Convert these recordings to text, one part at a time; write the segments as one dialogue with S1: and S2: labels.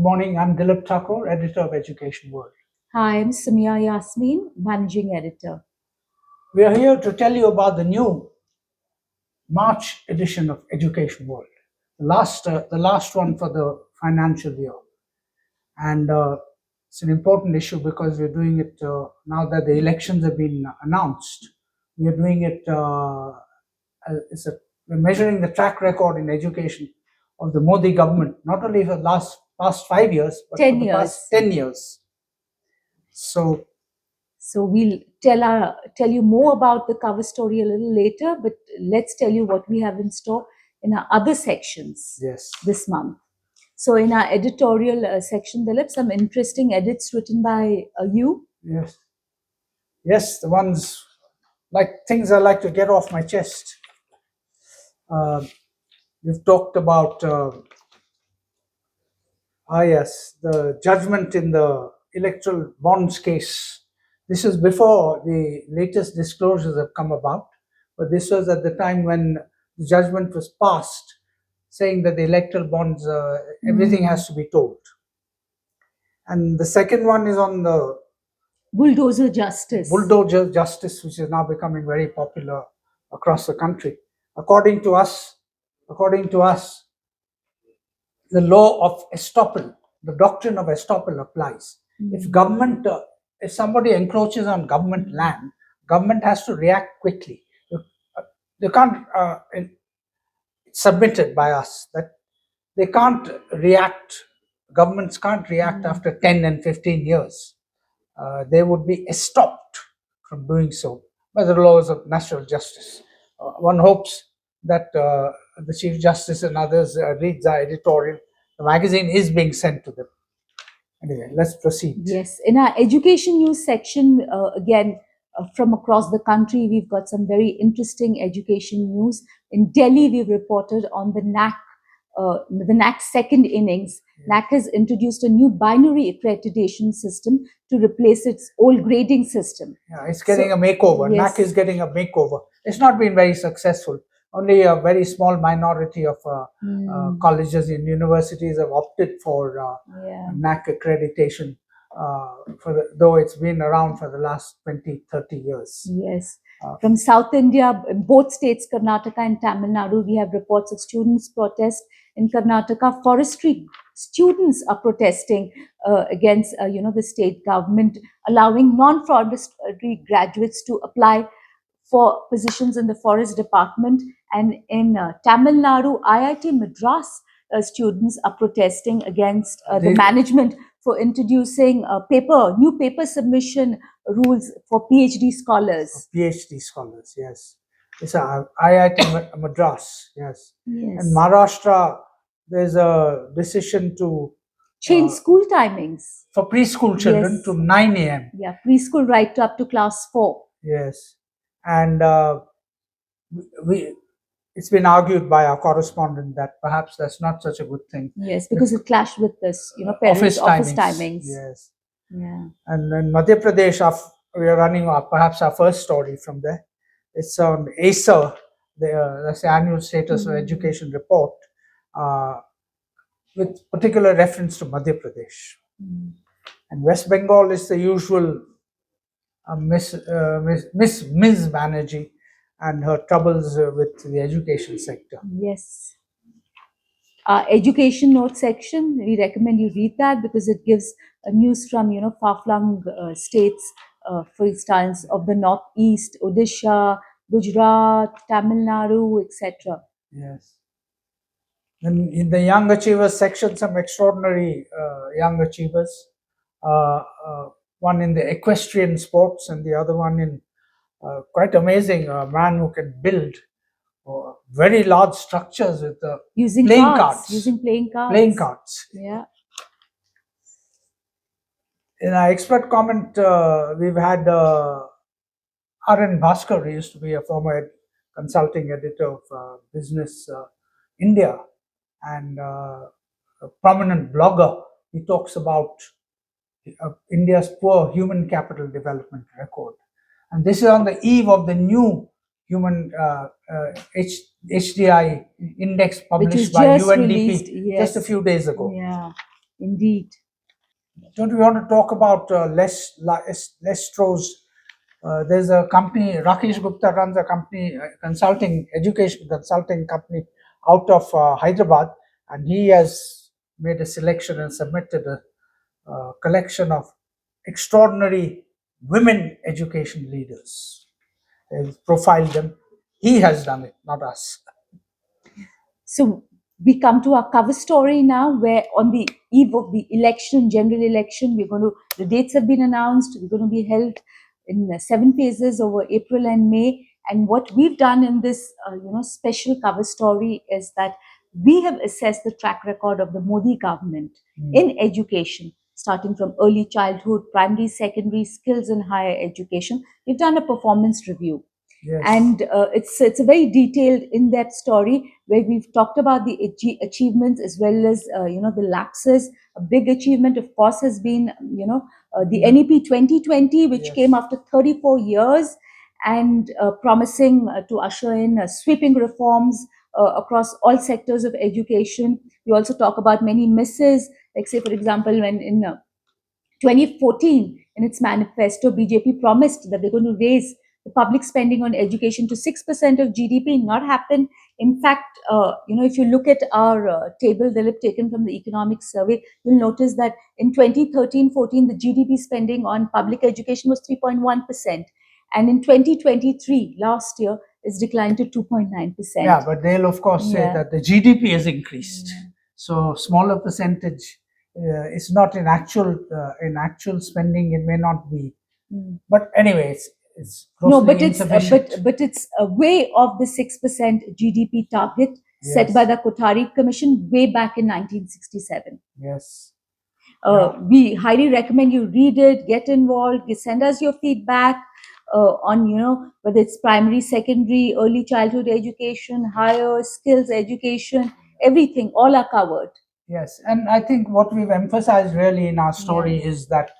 S1: morning. I'm Dilip Thakore, editor of Education World.
S2: Hi, I'm Summiya Yasmeen, managing editor.
S1: We are here to tell you about the new March edition of Education World, the last one for the financial year. And it's an important issue because we're doing it now that the elections have been announced. We are doing it, we're measuring the track record in education of the Modi government, not only for the past 5 years, but
S2: 10
S1: for the
S2: years.
S1: past 10 years. So
S2: we'll tell you more about the cover story a little later, but let's tell you what we have in store in our other sections this month. So in our editorial section, Dilip, some interesting edits written by you.
S1: Yes, the ones things I like to get off my chest. We've talked about the judgment in the electoral bonds case. This is before the latest disclosures have come about, but this was at the time when the judgment was passed, saying that the electoral bonds, everything has to be told. And the second one is on the
S2: bulldozer justice.
S1: Bulldozer justice, which is now becoming very popular across the country. According to us, the law of estoppel, the doctrine of estoppel applies. If somebody encroaches on government land, government has to react quickly. They can't, it's submitted by us that they can't react, governments can't react after 10 and 15 years. They would be stopped from doing so by the laws of natural justice. One hopes that the Chief Justice and others read the editorial. The magazine is being sent to them. Anyway, let's proceed.
S2: Yes, in our education news section, again, from across the country, we've got some very interesting education news. In Delhi, we've reported on the NAC second innings. NAC has introduced a new binary accreditation system to replace its old grading system.
S1: Yeah, it's getting a makeover. Yes. NAC is getting a makeover. It's not been very successful. Only a very small minority of colleges and universities have opted for NAC accreditation, though it's been around for the last 20, 30 years.
S2: Yes. From South India, both states, Karnataka and Tamil Nadu, we have reports of students protest. In Karnataka, forestry students are protesting against, the state government allowing non-forestry graduates to apply for positions in the forest department. And in Tamil Nadu, IIT Madras students are protesting against the management for introducing new paper submission rules for PhD scholars.
S1: PhD scholars, yes. It's IIT Madras, yes. And Maharashtra, there's a decision to
S2: change school timings
S1: for preschool children to 9 a.m.
S2: Yeah, preschool right up to class 4.
S1: Yes. And it's been argued by our correspondent that perhaps that's not such a good thing.
S2: Yes, because it clashed with this, parents' office timings.
S1: Yes.
S2: Yeah.
S1: And in Madhya Pradesh, we are running perhaps our first story from there. It's on ASER, that's the Annual Status of Education Report, with particular reference to Madhya Pradesh. And West Bengal is the usual Miss Banerjee and her troubles with the education sector.
S2: Yes. Our education note section, we recommend you read that because it gives news from, far-flung states, for instance, of the Northeast, Odisha, Gujarat, Tamil Nadu, etc.
S1: Yes. And in the Young Achievers section, some extraordinary young achievers. One in the equestrian sports and the other one in quite amazing, a man who can build very large structures with
S2: using
S1: playing cards.
S2: Using playing cards.
S1: Playing cards.
S2: Yeah.
S1: In our expert comment, we've had R.N. Bhaskar, who used to be a former consulting editor of Business India and a prominent blogger. He talks about India's poor human capital development record. And this is on the eve of the new human HDI index published by UNDP just a few days ago.
S2: Yeah. Indeed.
S1: Don't we want to talk about Lestro's? There's a company, Rakesh Gupta runs a company, education consulting company out of Hyderabad, and he has made a selection and submitted a collection of extraordinary women education leaders. He's profiled them. He has done it, not us.
S2: So we come to our cover story now, where on the eve of the election, general election, the dates have been announced. We're going to be held in 7 phases over April and May. And what we've done in this, special cover story is that we have assessed the track record of the Modi government in education, starting from early childhood, primary, secondary, skills and higher education. We've done a performance review.
S1: Yes.
S2: And it's a very detailed, in-depth story where we've talked about the achievements as well as the lapses. A big achievement, of course, has been the NEP 2020, which
S1: Yes.
S2: came after 34 years and promising to usher in sweeping reforms across all sectors of education. We also talk about many misses, like say, for example, when in 2014, in its manifesto, BJP promised that they're going to raise the public spending on education to 6% of GDP. Not happened. In fact, if you look at our table, Dilip, taken from the economic survey, you'll notice that in 2013-14, the GDP spending on public education was 3.1%. And in 2023, last year, it's declined to 2.9%.
S1: Yeah, but they'll of course say that the GDP has increased.
S2: Yeah.
S1: So smaller percentage is not in actual spending. It may not be, but anyway, it's
S2: no,
S1: grossly
S2: but it's
S1: insufficient.
S2: but it's way off the 6% GDP target set
S1: Yes.
S2: by the Thakore Commission way back in 1967.
S1: Yes.
S2: We highly recommend you read it, get involved, send us your feedback on whether it's primary, secondary, early childhood education, higher skills education, everything, all are covered.
S1: Yes, and I think what we've emphasized really in our story is that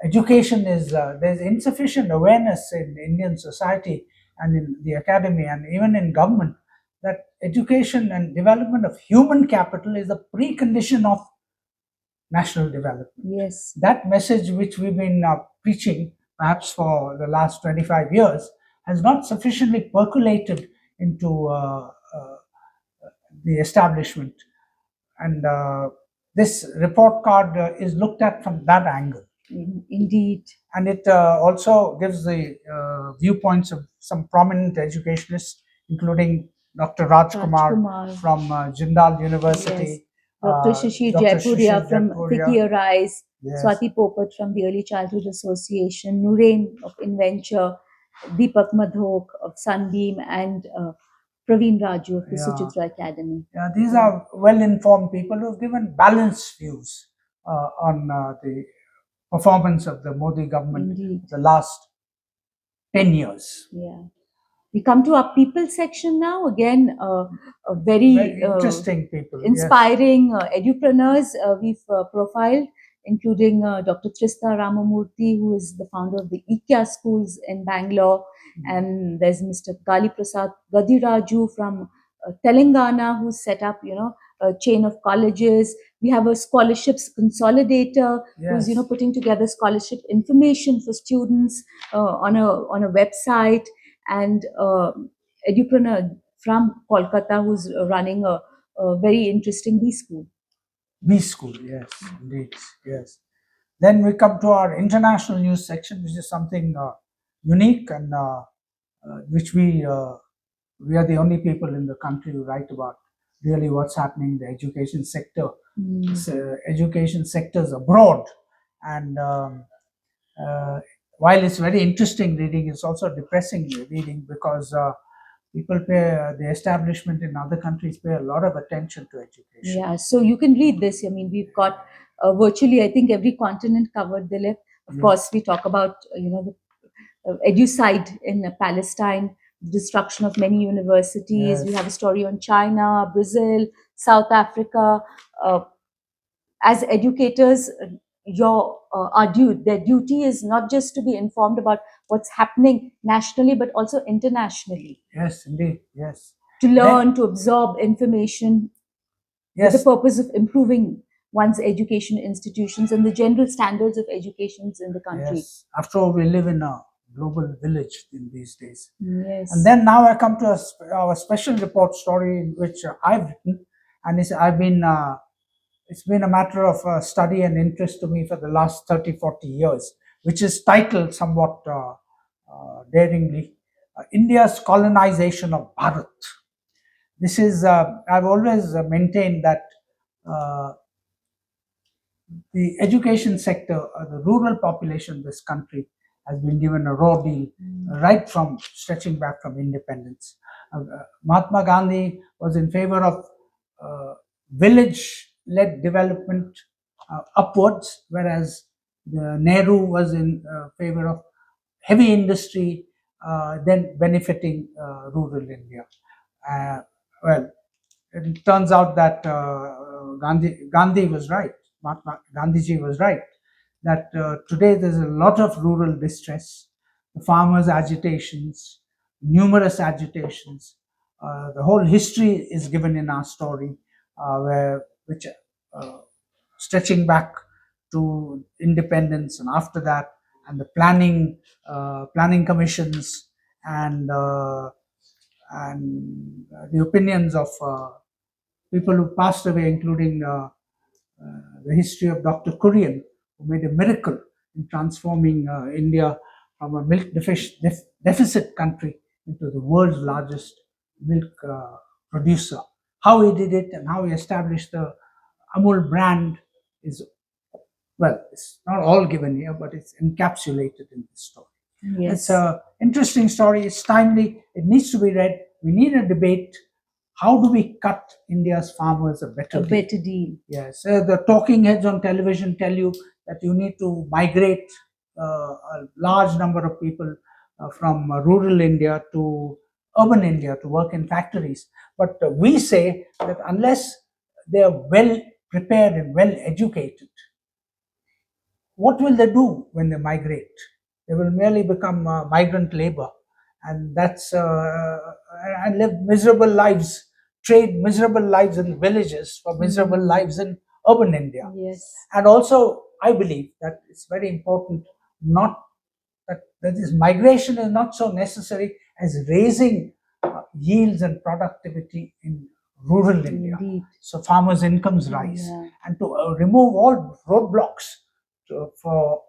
S1: education is there's insufficient awareness in Indian society and in the academy and even in government that education and development of human capital is a precondition of national development.
S2: Yes.
S1: That message which we've been preaching perhaps for the last 25 years has not sufficiently percolated into the establishment. And this report card is looked at from that angle.
S2: Indeed.
S1: And it also gives the viewpoints of some prominent educationists, including Dr. Rajkumar from Jindal University.
S2: Yes. Dr. Shashi Jaipuria from Thakore Rise,
S1: Yes.
S2: Swati Popat from the Early Childhood Association, Nurain of Inventure, Deepak Madhok of Sunbeam, and Praveen Raju of the Suchitra Academy.
S1: Yeah, these are well-informed people who have given balanced views on the performance of the Modi government the last 10 years.
S2: Yeah. We come to our people section now. Again, very
S1: interesting people,
S2: inspiring edupreneurs we've profiled, including Dr. Trista Ramamurthy, who is the founder of the IKEA schools in Bangalore. And there's Mr. Kali Prasad Gadiraju from Telangana, who set up, a chain of colleges. We have a scholarships consolidator who's, putting together scholarship information for students on a website. And edupreneur from Kolkata who's running a very interesting B school.
S1: B school, yes, indeed, yes. Then we come to our international news section, which is something unique and which we are the only people in the country who write about really what's happening in the education sector. Education sectors abroad, and while it's very interesting reading, it's also depressing reading because the establishment in other countries pay a lot of attention to education.
S2: Yeah, so you can read this. I mean, we've got virtually, I think, every continent covered, Dilip. Of course, we talk about, the eduside in Palestine, destruction of many universities. We have a story on China, Brazil, South Africa. As educators, their duty is not just to be informed about what's happening nationally, but also internationally.
S1: Yes, indeed, yes.
S2: To learn, to absorb information with the purpose of improving one's education institutions and the general standards of educations in the country.
S1: Yes. After all, we live in a global village in these days.
S2: Yes.
S1: And then now I come to our special report story, in which I've written, and it's been a matter of study and interest to me for the last 30, 40 years, which is titled somewhat daringly, India's Colonization of Bharat. This is, I've always maintained that the education sector, the rural population of this country has been given a raw deal right from stretching back from independence. Mahatma Gandhi was in favor of village-led development upwards, whereas Nehru was in favor of heavy industry, then benefiting rural India. Well, it turns out that Gandhi was right. Mahatma Gandhiji was right that today there's a lot of rural distress, the farmers' agitations, numerous agitations. The whole history is given in our story, which stretching back to independence and after that, and the planning commissions and the opinions of people who passed away, including the history of Dr. Kurian, who made a miracle in transforming India from a milk deficit country into the world's largest milk producer. How he did it and how he established the Amul brand is, well, it's not all given here, but it's encapsulated in this story.
S2: Yes.
S1: It's an interesting story. It's timely. It needs to be read. We need a debate. How do we cut India's farmers a better
S2: deal?
S1: Yes. The talking heads on television tell you that you need to migrate a large number of people from rural India to urban India to work in factories. But we say that unless they are well prepared and well educated, what will they do when they migrate? They will merely become migrant labor, and and live miserable lives, trade miserable lives in villages for miserable lives in urban India.
S2: Yes.
S1: And also, I believe that it's very important not that this migration is not so necessary as raising yields and productivity in rural India.
S2: Indeed.
S1: So farmers' incomes rise,
S2: Yeah.
S1: and to remove all roadblocks for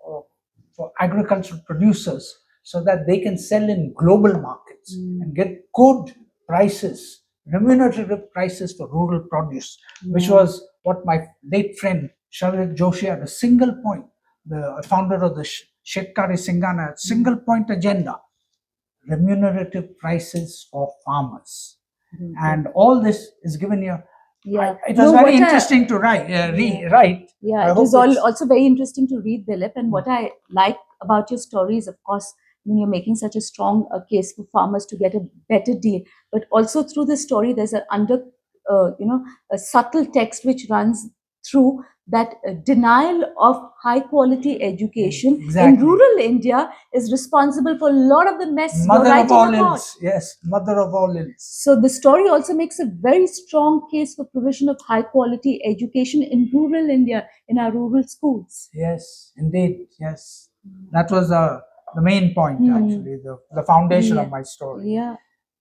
S1: agricultural producers so that they can sell in global markets and get good prices, remunerative prices for rural produce, which was what my late friend Sharit Joshi had a single point, the founder of the Shetkari Singhana, single point agenda, remunerative prices for farmers. And all this is given here.
S2: Yeah,
S1: it was very interesting to write. Write.
S2: Yeah, it was also very interesting to read, Dilip. And what I like about your story is, of course, when you're making such a strong case for farmers to get a better deal, but also through the story, there's a a subtle text which runs through that denial of high quality education in rural India is responsible for a lot of the mess you're writing about.
S1: Yes, mother of all ills.
S2: So the story also makes a very strong case for provision of high quality education in rural India, in our rural schools.
S1: Yes, indeed. Yes, that was the main point, actually, the foundation of my story.
S2: Yeah.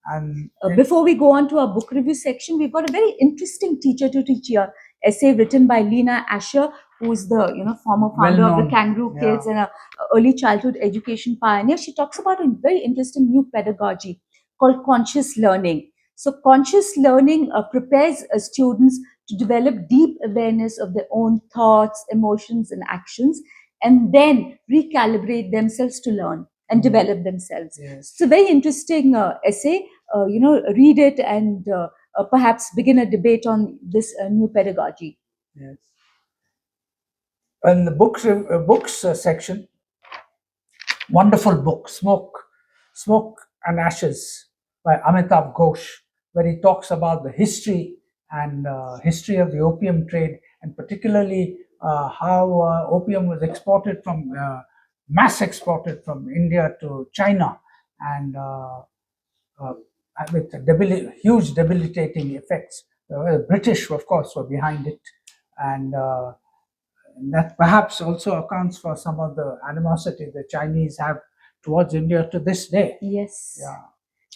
S1: And
S2: before we go on to our book review section, we've got a very interesting teacher to teach here. Essay written by Lena Asher, who is the former founder of the Kangaroo Kids and a early childhood education pioneer. She talks about a very interesting new pedagogy called conscious learning. So conscious learning prepares students to develop deep awareness of their own thoughts, emotions, and actions, and then recalibrate themselves to learn and develop themselves.
S1: Yes.
S2: It's a very interesting essay. Read it and perhaps begin a debate on this new pedagogy.
S1: Yes. In the books section, wonderful book, Smoke and Ashes by Amitav Ghosh, where he talks about the history of the opium trade, and particularly how opium was mass exported from India to China, and with huge debilitating effects. The British, of course, were behind it. and that perhaps also accounts for some of the animosity the Chinese have towards India to this day.
S2: Yes.
S1: Yeah.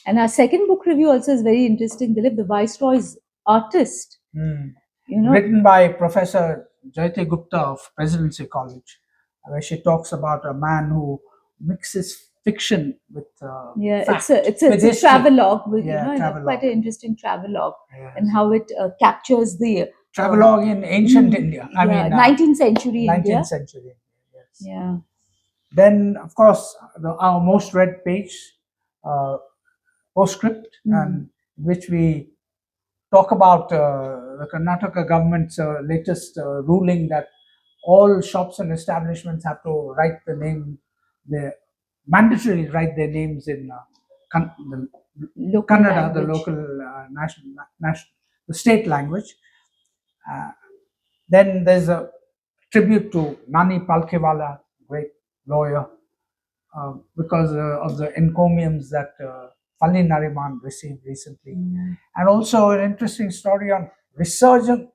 S2: And our second book review also is very interesting, Dilip, The Viceroy's Artist.
S1: Hmm.
S2: You know,
S1: Written by Professor Jayati Gupta of Presidency College, where she talks about a man who mixes fiction with
S2: yeah,
S1: fact,
S2: it's
S1: with
S2: a
S1: history.
S2: travelogue, with,
S1: Yeah,
S2: you know,
S1: travelogue.
S2: quite an interesting travelogue,
S1: Yes.
S2: and how it captures the
S1: Travelogue in ancient India. I mean,
S2: 19th century
S1: 19th
S2: India.
S1: century. Yes.
S2: Yeah.
S1: Then, of course, our most read page, postscript, and which we talk about the Karnataka government's latest ruling that all shops and establishments have to write the name, they mandatorily write their names in the
S2: Local
S1: Kannada, the
S2: language.
S1: local the state language. Then there's a tribute to Nani Palkhiwala, great lawyer, because of the encomiums that Fali Nariman received recently. And also an interesting story on resurgent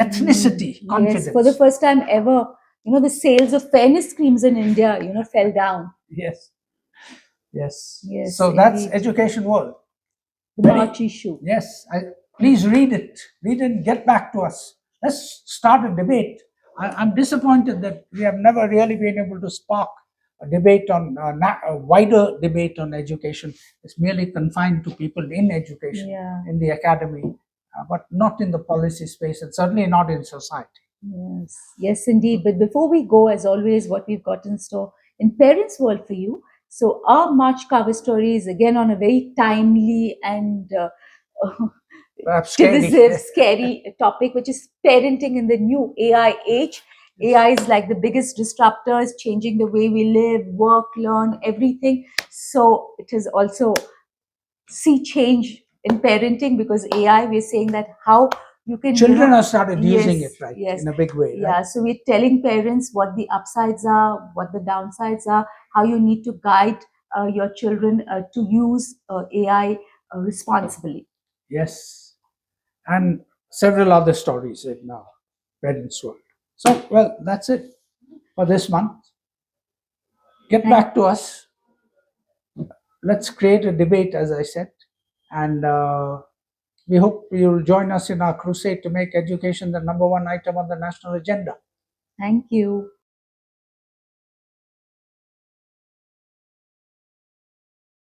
S1: ethnicity, confidence.
S2: Yes, for the first time ever, you know, the sales of fairness creams in India, you know, fell down.
S1: Yes. Yes.
S2: Yes,
S1: So that's
S2: indeed.
S1: Education World.
S2: The March issue.
S1: Yes. Please read it. Read it and get back to us. Let's start a debate. I'm disappointed that we have never really been able to spark a debate on a wider debate on education. It's merely confined to people in education,
S2: Yeah.
S1: in the academy, but not in the policy space, and certainly not in society.
S2: Yes, yes, indeed. But before we go, as always, what we've got in store in Parents World for you. So our March cover story is again on a very timely and
S1: Perhaps scary.
S2: divisive, scary topic, which is parenting in the new AI age. AI is like the biggest disruptor, is changing the way we live, work, learn, everything. So it is also see change in parenting, because AI, we're saying that how you can
S1: Children have started using
S2: yes,
S1: it, right,
S2: yes,
S1: in a big way.
S2: yeah.
S1: Right?
S2: So we're telling parents what the upsides are, what the downsides are, how you need to guide your children to use AI responsibly.
S1: Yes, and several other stories in Parents World. So, well, that's it for this month. Get
S2: Thank-
S1: back to us. Let's create a debate, as I said, and we hope you'll join us in our crusade to make education the number one item on the national agenda.
S2: Thank you.